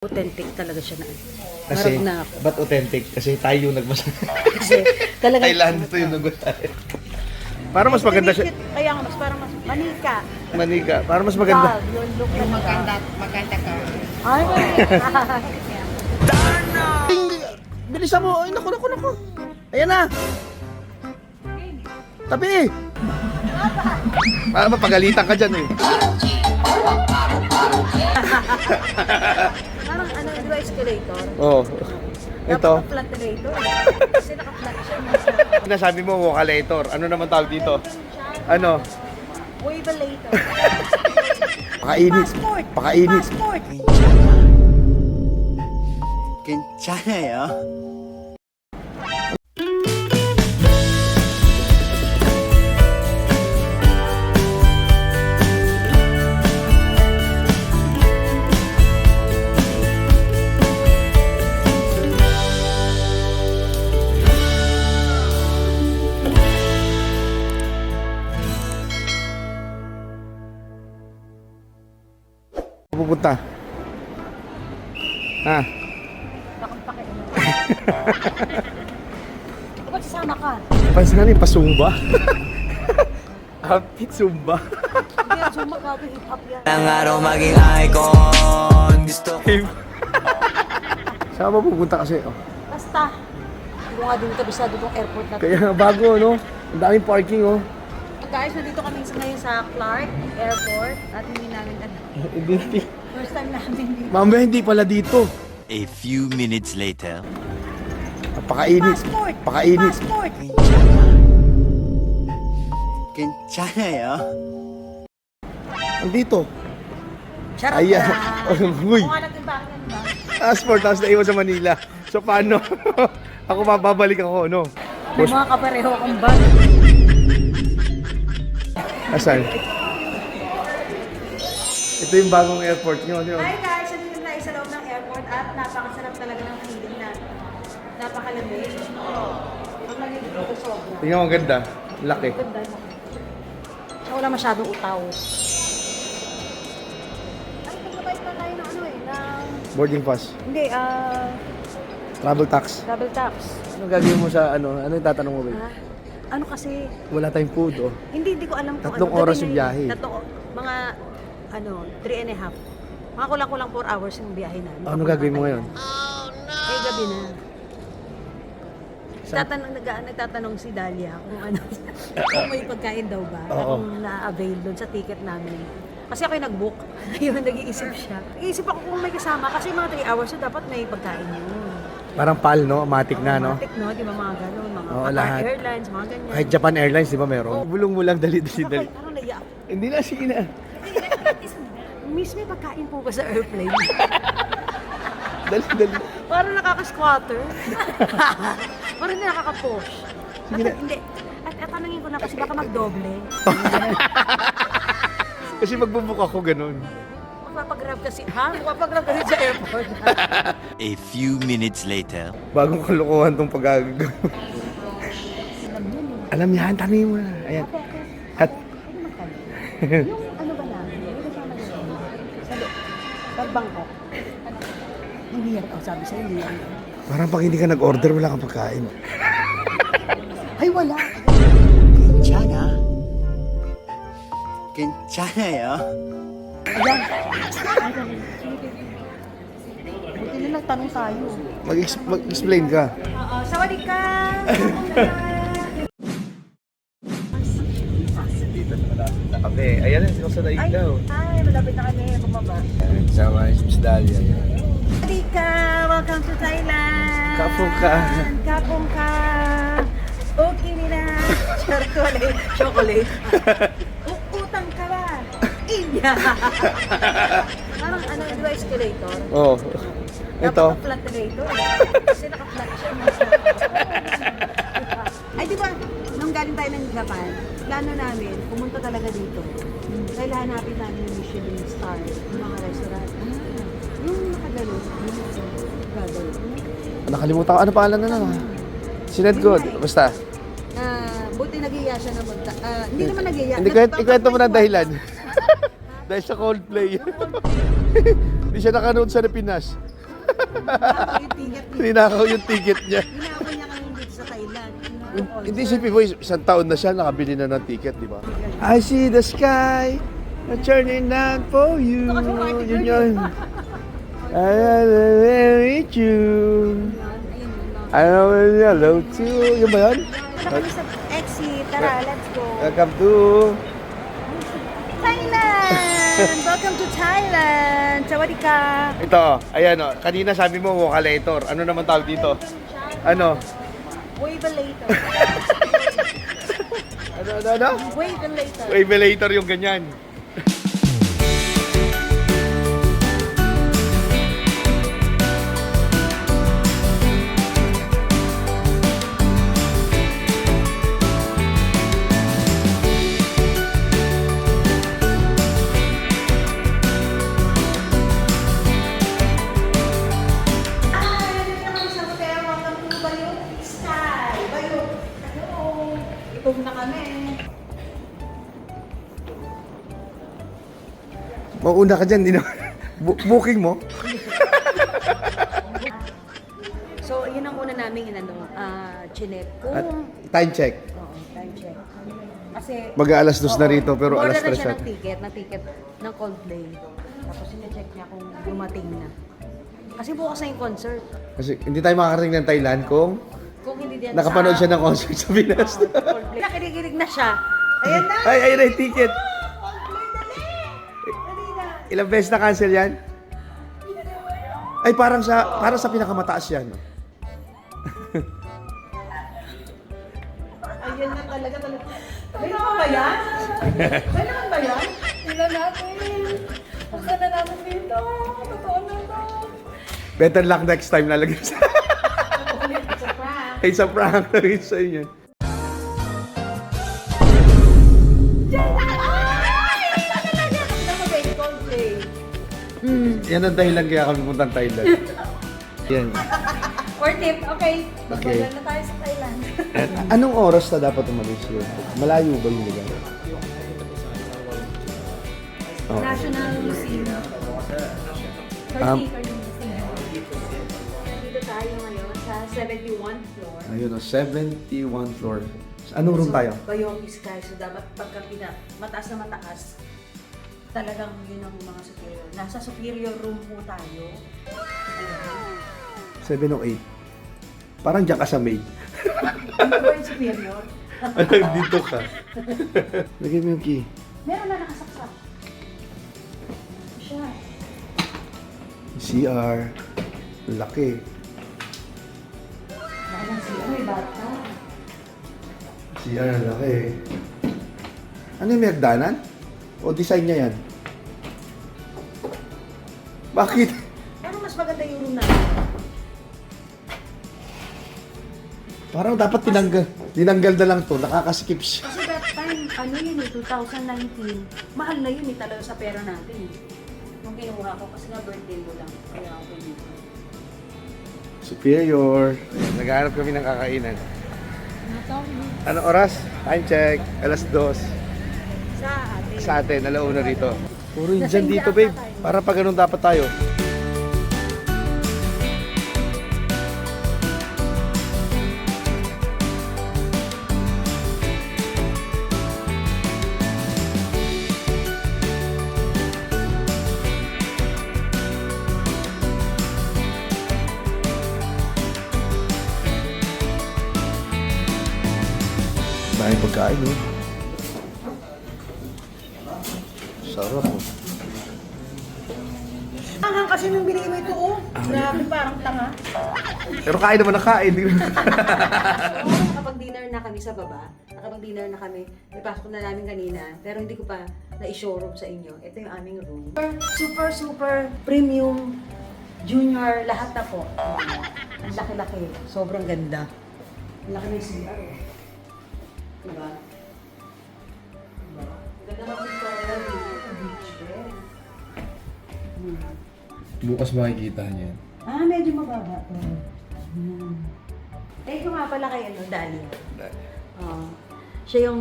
Authentic talaga siya na. Kasi, Marag na ako. ba't authentic? Kasi tayo yung nagbasa. Kasi talaga. Thailand to yung nagbasa. Para mas maganda siya. Kaya nga, mas parang mas manika. Manika. Para mas maganda. Wow, yung look na Maganda ka. Ay, Bilisan mo. Ay, naku. Ayan na. Tabi. Para mapagalitan ka dyan eh. parang ano, di ba escalator? Oo. Ito. Naka-flatulator. Kasi naka-flat siya. Nasabi mo, vocalator. Ano naman tawag dito? Ano? Wavelator. Pakainit. Pakainit. Passport. 괜찮아요. Pupunta. Ha? Bakang pakiano. Ba't sasama ka? Pansin nga rin, pasumba. Outfit zumba. Hindi, sumagabi hip-hop yan. Ang araw maging icon. Gusto ko. Saan ba pupunta kasi? Oh. Basta. Hindi ko nga din kabisado itong airport na. Kaya nga bago, no? Ang daming parking, oh. Guys, nandito kami ngayon sa Clark Airport at hindi namin Hindi. first time namin dito. Mamaya hindi pala dito. A few minutes later. Pakainit. Passport! Pakainit. Passport! 괜찮아요. Andito. Charot Ayan. na! Uy. Kung natin ba yan ba? Passport, tapos naiwan sa Manila. So paano? Ako babalik ako, no? May mga kapareho akong bag. Asan? Ito yung bagong airport nyo. Hi guys! Nandito tayo sa loob ng airport at napakasarap talaga ng feeling na napakalamig. Pag nalilito ko sobra. Tingnan mo, ang ganda. Laki. Ganda mo. So, wala masyadong utaw. Ay, nagbabayad pa tayo ng ano eh, ng... Boarding pass. Hindi, Travel tax. double tax. Ano gagawin mo sa ano? Ano yung tatanong mo, babe? Ha? Ano kasi, Wala tayong food, oh. hindi ko alam kung Tatlong ano. oras Gabi yung na biyahe. Mga, 3.5. Mga kulang-kulang 4 hours yung biyahe na. Ano gagawin mo ngayon? Eh, gabi na. Nagtatanong si Dalia kung ano, kung may pagkain daw ba, Oo. kung na-avail doon sa ticket namin. Kasi ako yung nag-book, yun, nag-iisip siya. Iisip ako kung may kasama, kasi mga 3 hours, so dapat may pagkain yun. Parang PAL, no? Matic na, no? Automatic, no? Di ba mga gano'n, mga Oo, Qatar lahat. Airlines, mga ganyan. Kahit Japan Airlines, di ba meron? Bulong mo lang, dali. Parang naiyak ako. Hindi na, sige na. Miss, may pagkain po ba sa airplane? Dali. Parang nakaka-squatter. Parang hindi nakaka-push. Sige na. Hindi. At tanungin ko na kasi baka magdoble. Kasi magbubuk ako ganun. Magpapagrab kasi, ha? Magpapagrab kasi sa airport. A few minutes later. Bagong kalokohan tong pagagagawa. Alam yun eh. Alam yan, tanongin mo na. Ayan. At, Pwede magkano? Yung ano ba namin? Yung kasama nyo? Sa Bangkok. Ano? Hindi yan. Oh, sabi sa'yo, hindi yan. parang pag hindi ka nag-order, wala kang pagkain. Ay, wala. 괜찮아. 괜찮아요. Ayan. Buti na nagtanong tayo. Mag-explain ka. Oo, sawadee ka! Kape. Ayan, sino sa daig Ay, daw. malapit na kami bumaba. Sama yung Miss Dalia. Sawadee ka! Welcome to Thailand! Kapong ka. Kapong ka! Okay nila! Chocolate. Utang ka ba? Inya! Parang ano, di ba escalator? Oh. Ito. Naka-flatulator. Kasi naka-flat siya. Ay, di ba, nung galing tayo ng Japan, plano namin, pumunta talaga dito. Dahil hanapin namin yung Michelin star, yung mga restaurant. Yung nakagano, yung gagawin. Nakalimutan ko. Ano pangalan na lang? Sined ko. Basta. Buti nag-iya siya na magta... hindi naman nag-iya. Hindi, ikwento mo na ang dahilan. Dahil sa Coldplay. Hindi siya nakanood sa Pinas. Yung ticket niya. Ninakaw yung ticket niya. Hinakaw niya kami dito sa Thailand. Hindi si Piboy, isang taon na siya, nakabili na ng ticket, di ba? I see the sky, turning down for you. Yun yun. I will meet you. I will hello to you. Yun ba yun? Kami sa exit. Tara, let's go. Welcome to... Thailand! Welcome to Thailand! Sawadika! Ito, ayan o. Kanina sabi mo, vocalator. Ano naman tawag dito? Ano? Wavelator. Ano? Wavelator. Wavelator yung ganyan. Ito na kami. Mauna ka dyan, di na... Booking mo? So, yun ang una namin chinek. At Kung... time check. Oo, time check. Kasi... Mag-aalas 2 na rito, pero alas 3 order na siya siya. ng ticket ng Coldplay. Tapos sinecheck niya kung dumating na. Kasi bukas na yung concert. Kasi hindi tayo makakarating ng Thailand kung Kung hindi din nakapanood siya ng concert sa Pinas. Coldplay. Nakikinig na siya. Ayan na! Ay, ayun na yung ticket. Coldplay, dali! Dali na! Ilang beses na cancel yan? Ay, parang sa pinakamataas yan. Ayan na talaga. May naman ba yan? May naman ba yan? Tingnan natin. Punta na natin dito. Totoo na to. Better luck next time nalagay sa... It's a prank. Ay, sa prank na rin sa inyo. Coldplay. Yan ang dahilan kaya kami puntang Thailand. Yan. Or tip, okay. Okay. Magbagal na tayo sa Thailand. Anong oras na dapat umalis yun? Malayo ba yung lugar? Oh. National Museum. Um, Dito tayo ngayon sa 71st floor. Ayun, 71 floor. Anong room tayo? Bayong Sky. So dapat pagka mataas na mataas, talagang yun ang mga superior. Nasa superior room po tayo. Ayan. 708. Parang diyan ka sa maid. Ano ba yung superior? Dito ka. Lagay mo yung key. Meron na nakasaksak. Siya. CR. Laki. Parang siya. May bata. CR, laki. Ano yung may hagdanan? O design niya yan? Bakit? Parang mas maganda yung room natin. Parang dapat tinanggal na lang to. Nakakaskip siya. Kasi that time, ano yun eh, 2019, mahal na yun eh talaga sa pera natin eh. Nung kinuha ko, kasi nga birthday ko lang. Kaya ako dito. Superior. Naghahanap kami ng kakainan. Anong oras? Time check. Alas 2. Sa atin. Sa atin, alauna rito. Puro yun dyan dito, babe. Para pag ganun dapat tayo. Dahil pagkain, eh. Sarap, oh. Anghang kasi nung binigay mo ito, oh. Grabe, parang tanga. Pero kain naman na kain. Nakapag-dinner na kami sa baba. Nakapag-dinner na kami. Ipasok na namin kanina. Pero hindi ko pa na-showroom sa inyo. Ito yung aming room. Super premium, junior, lahat na po. Ang laki-laki. Sobrang ganda. Ang laki ng CR. Diba? Diba? Ang ganda ng Victoria Beach bed. Bukas makikita niya. Ah, medyo mababa to. Eh, ito nga pala kay Dahlia. Siya yung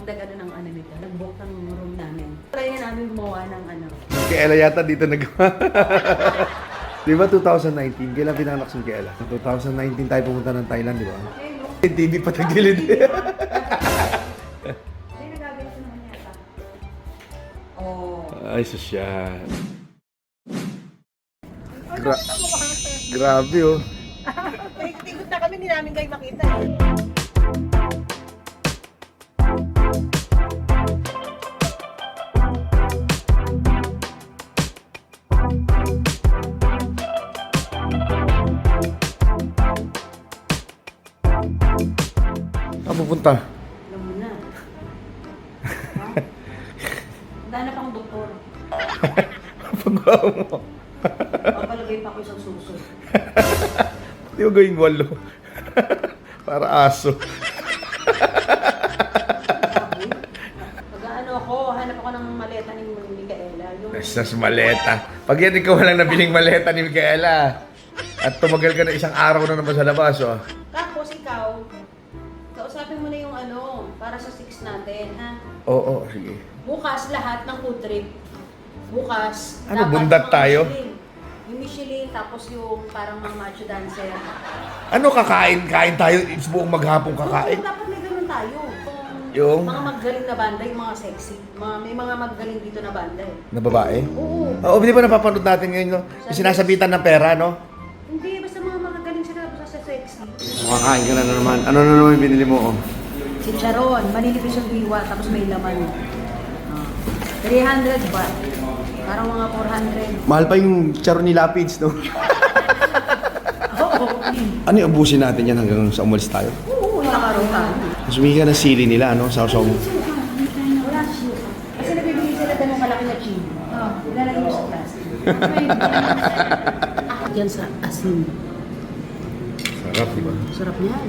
nag-ano ng ano nito, nag-book ng room namin. Try na namin gumawa ng ano. Kaya yata dito nagawa. Di ba 2019? Kailan pinanganak si Micaela? 2019 tayo pumunta ng Thailand, di ba? TV pa tagilid. Hindi, nagagawin ko naman yata. Oh. Ay, sosyal. Grabe, oh. Paikot-ikot na kami, hindi namin kayo makita. Saan pupunta? Alam mo na. Dahil pa akong doktor. Pagawa mo. Papalagay pa ako isang suso. Di ba gawing walo? Para aso. Pag ano ako, hanap ako ng maleta ni Micaela. Yung Esas maleta. Pag yan ikaw walang nabiling maleta ni Micaela. At tumagal ka na isang araw na naman sa labas, oh. Tapos ikaw, kausapin mo na yung ano, para sa 6 natin, ha? Oo, sige. Bukas lahat ng food trip. Bukas. Ano, dapat bundat mga tayo? Michelin. Yung Michelin, tapos yung parang mga macho dancer. Ano kakain? Kain tayo, it's buong maghapong kakain. Oo, dapat may ganun tayo. Yung? Mga magaling na banda, yung mga sexy. May mga magaling dito na banda eh. Na babae? Oo. Oo, di ba napapanood natin ngayon, no? Yung sinasabitan ng pera, no? Hindi, basta mga magagaling sila basta sa sexy. Makakain ka na naman. Ano na naman yung binili mo, oh? Chicharon, maninipis yung diwa, tapos may laman. 300 ba? Parang mga 400. Mahal pa yung charo ni Lapids, no? Oo, Ano yung ubusin natin yan hanggang sa umalis tayo? oo, nakaroon ka. Mas humingi ka ng sili nila, no? Sausaw mo. Wala siya. Kasi nabibigay sila din ng malaki na chili. Ilalagay mo sa plastic. Yan sa asin. Sarap, di ba? Sarap niyan.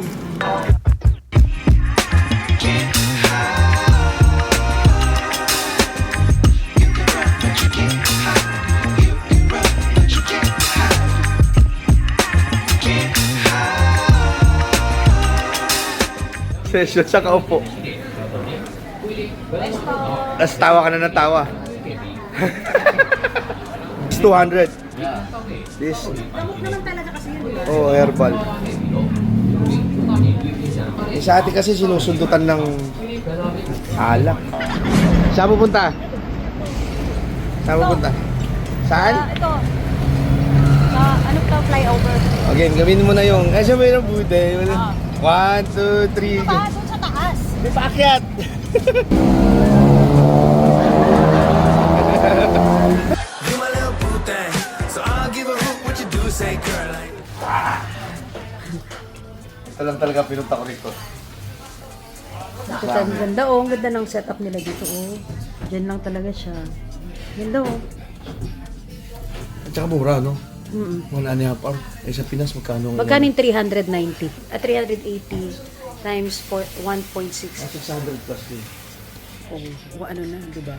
Session sa kaupo. Tapos tawa ka na ng tawa. It's 200. This. Gamot naman talaga kasi yun, di ba? Oh, herbal. Sa atin kasi sinusundutan ng alak. Saan pupunta? Saan pupunta? Saan? Ito. Sa ano to, flyover. Again, gawin mo na yung kasi may ng bude. 1, 2, 3. Pa, doon sa taas. May paakyat! Ito lang talaga pinunta ko rito. Ang ganda oh, ang ganda ng setup nila dito oh. Diyan lang talaga siya. Ganda oh. At saka mura, no? Mm. 1.5 hour. Eh sa Pinas, magkano? Magkano yung 390? 380 times 1.6. 600 plus din. Oh, ano na, di ba?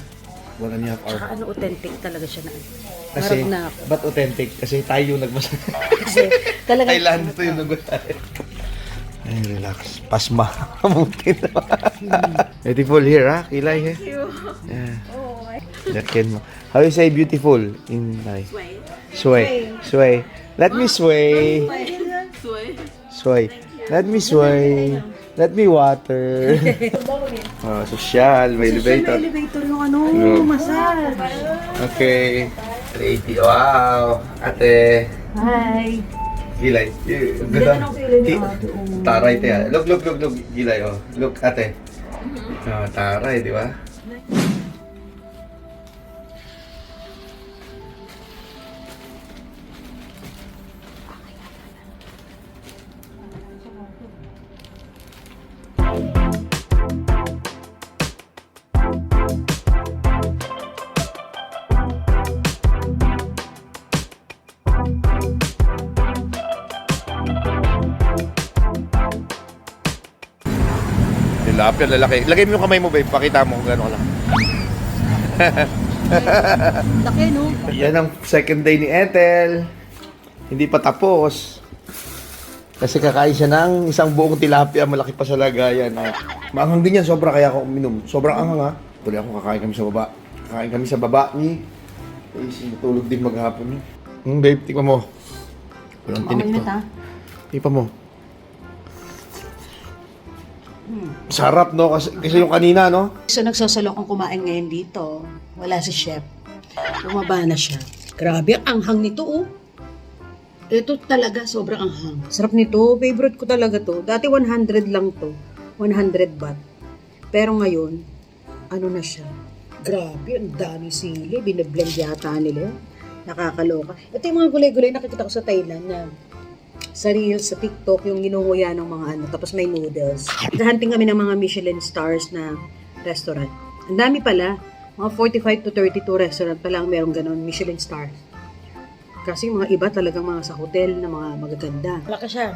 1.5 hour. Tsaka ano, authentic talaga siya na. Kasi, Marag na ako. ba't authentic? Kasi tayo yung nagbasa. Kasi talaga. Thailand to yung nagbasa. Ay, relax. Pasma. Kamutin na. Beautiful here, ha? Kilay, eh. Yeah. Lakin mo. How you say beautiful in Thai? Sway. Sway. Let me sway. Sway. Let me sway. Let me water. Oh, social. May elevator. May elevator yung ano, No. massage. Okay. 380. Wow. Ate. Hi. Gilay. Ganda ng feeling ni ate, oh. Taray, te. Look. Gilay, oh. Look, ate. Oh, taray, di ba? Tilapia, lalaki. Lagay mo yung kamay mo, babe. Pakita mo kung gano'n lang. Laki, no? Yan ang second day ni Ethel. Hindi pa tapos. Kasi kakain siya ng isang buong tilapia, malaki pa sa lagayan. Maanghang din yan, sobra kaya ako uminom. Sobrang anghang, ha. Tuloy ako, kakain kami sa baba. Kakain kami sa baba ni... tulog din maghapon. Babe, tikman mo. Walang tinik to. Mainit ha? Tikman mo. Sarap, no? Kasi yung kanina, no? So nagsasalok ang kumain ngayon dito. Wala si chef. Bumaba na siya. Grabe, ang anghang nito oh. Ito talaga, sobrang anghang. Sarap nito, favorite ko talaga to. Dati 100 lang to. 100 baht. Pero ngayon, ano na siya? Grabe, ang dami sili. Binablend yata nila. Nakakaloka. Ito yung mga gulay-gulay nakikita ko sa Thailand na sa Reels, sa TikTok, yung ginuhuya ng mga ano, tapos may noodles. Naghahanting kami ng mga Michelin stars na restaurant. Ang dami pala, mga 45 to 32 restaurant pa lang meron ganun, Michelin stars. Kasi yung mga iba talagang mga sa hotel na mga magaganda. Malaki siya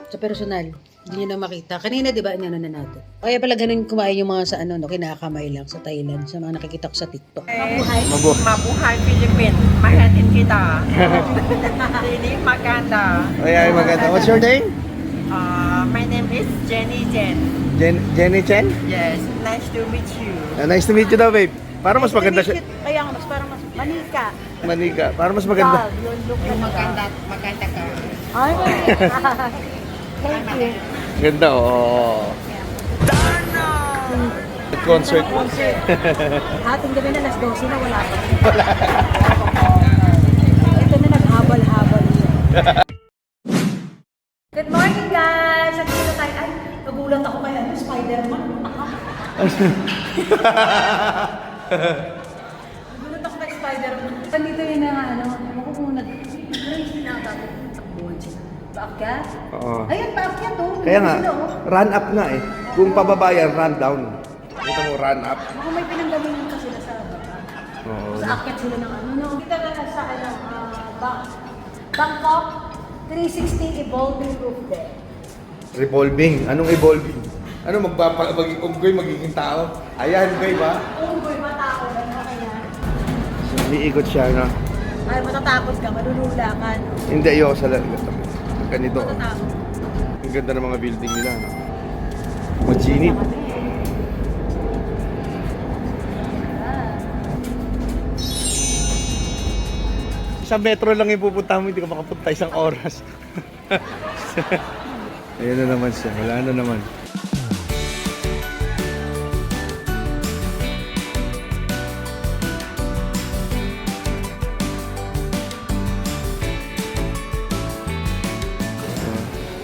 sa personal. Hindi nyo na makita. Kanina, di ba, inano na natin. Kaya pala ganun kumain yung mga sa ano, no, kinakamay lang sa Thailand, sa mga nakikita ko sa TikTok. Mabuhay Philippines. Mahatin kita. Really maganda. Ay, maganda. What's your name? My name is Jenny Jen. Jenny Chen? Yes, nice to meet you. Nice to meet you daw, babe. Para mas maganda siya. Kaya nga, mas parang mas manika. Manika. Para mas maganda. Yung look na Maganda ka. Ay, thank you. Ganda, oh. Concert. Ating gabi na, alas 12 na, wala pa. Ito na, naghabal-habal. Good morning, guys! At dito tayo, ay, nagulat ako kay ano, Spider-Man. Nagulat ako kay Spider-Man. Nandito yun na, ano, ako kung nag-raise na ako. Takbuhan sila. Paakyat? Oo. Ayun, paakyat oh. Kaya nga, Sila, oh. run up nga eh. Kung pababa yan, run down. Kita mo, run up. Baka may pinanggalingan pa sila sa baba. Oo. Sa akyat sila ng ano, no? Kita ka na sa ano, Bangkok 360 evolving roof deck. Revolving. Anong evolving? Ano, unggoy magiging tao? Ayan, babe, ha? Unggoy, matao, ano kaya? Iikot siya, no? Ay, matatakot ka, malulula ka, no? Hindi, ayoko sa ganito. Oh. Matatakot. Ang ganda ng mga building nila, no? Maginit. Isang metro lang yung pupunta mo, hindi ka makapunta isang oras. Ayan na naman siya, wala na naman.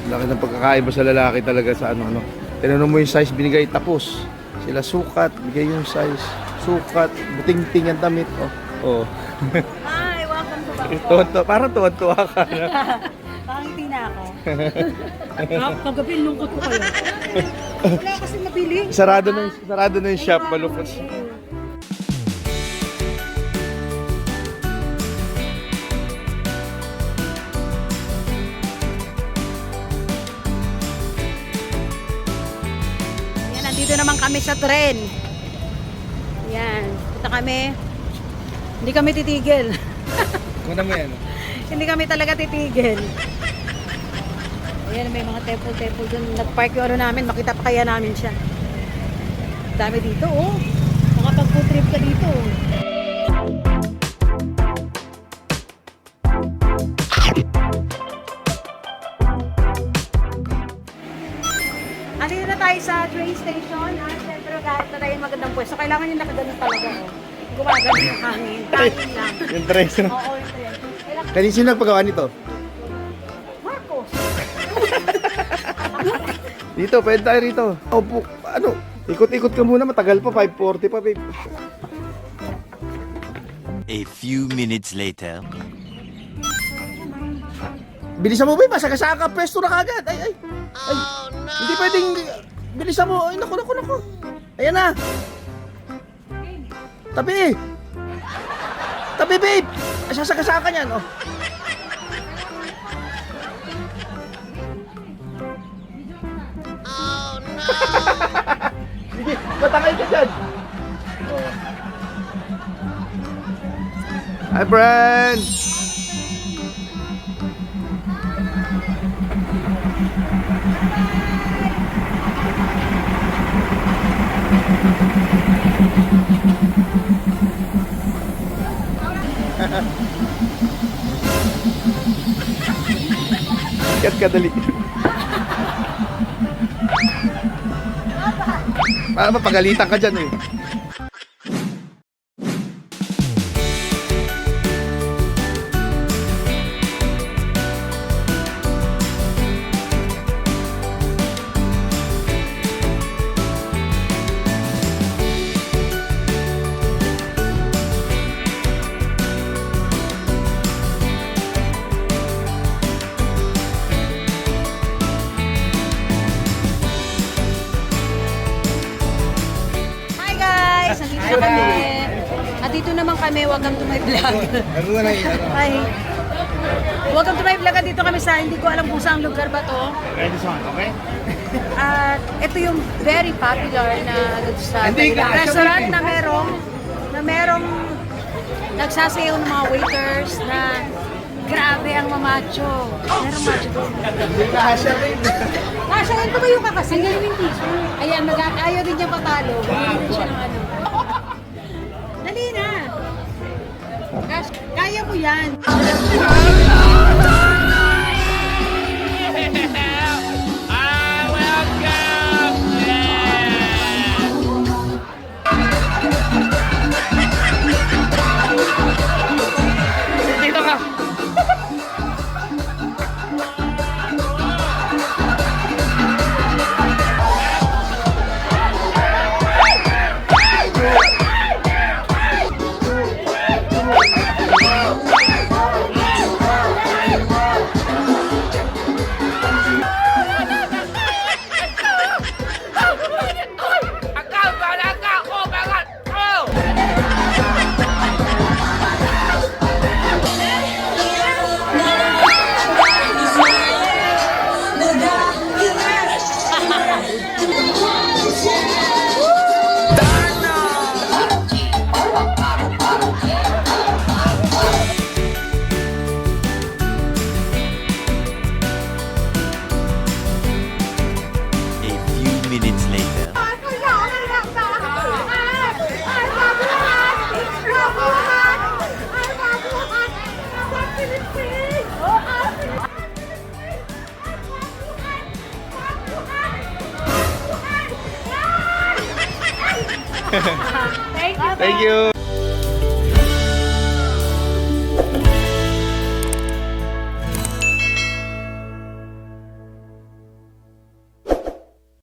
Laki ng pagkakaiba sa lalaki talaga sa ano. Tinanong mo yung size, binigay tapos. Sila sukat, bigay yung size. Sukat, buting-ting ang damit. Oh. Hi, welcome to Bangkok. Parang tuwan-tuwa ka na. Pangiti na ako. Kagabi, lungkot ko kayo. Wala kasi mabili. Sarado na yung shop, malungkot siya. Yan, nandito naman kami sa tren. Yan, kita kami. Hindi kami titigil. Kuna mo yan. Hindi kami talaga titigil. Ayan, may mga temple dun. Nag-park yung ano namin, makita pa kaya namin siya. Dami dito, oh. Makapag-food trip ka dito. Andito na tayo sa train station. Siyempre, kahit na tayo magandang pwesto, kailangan yung nakaganon talaga, oh. Gumagano yung hangin. Hangin lang. Yung tres. Oo, yung train. Kanina sino nagpagawa nito? Marcos. Dito, pwede tayo rito. Opo, ano? Ikot-ikot ka muna, matagal pa, 5:40 pa, babe. A few minutes later. Bilisan mo, babe, masagasa ka, pwesto na kagad. Ay. Hindi pwedeng, bilisan mo. Ay, naku. Ayan na. Tabi, babe. Sasagasa ka niyan, oh. Sige, matakay ka dyan. Hi, friend! Kat kadali. Mapagalitan ka dyan eh. Hi guys! Nandito na kami. Nandito naman kami, welcome to my vlog. Hi. Welcome to my vlog. Nandito kami sa, hindi ko alam kung saan lugar ba to. At ito yung very popular na sa restaurant na merong nagsasayaw ng mga waiters na grabe ang mamacho. Merong macho doon. Kasha rin ba yung kakasing? Ang galing teacher. Ayan, ayaw din niya patalo. Hindi rin siya ng ano. Dali na. Kaya mo yan. A few minutes later. Thank you. Thank you.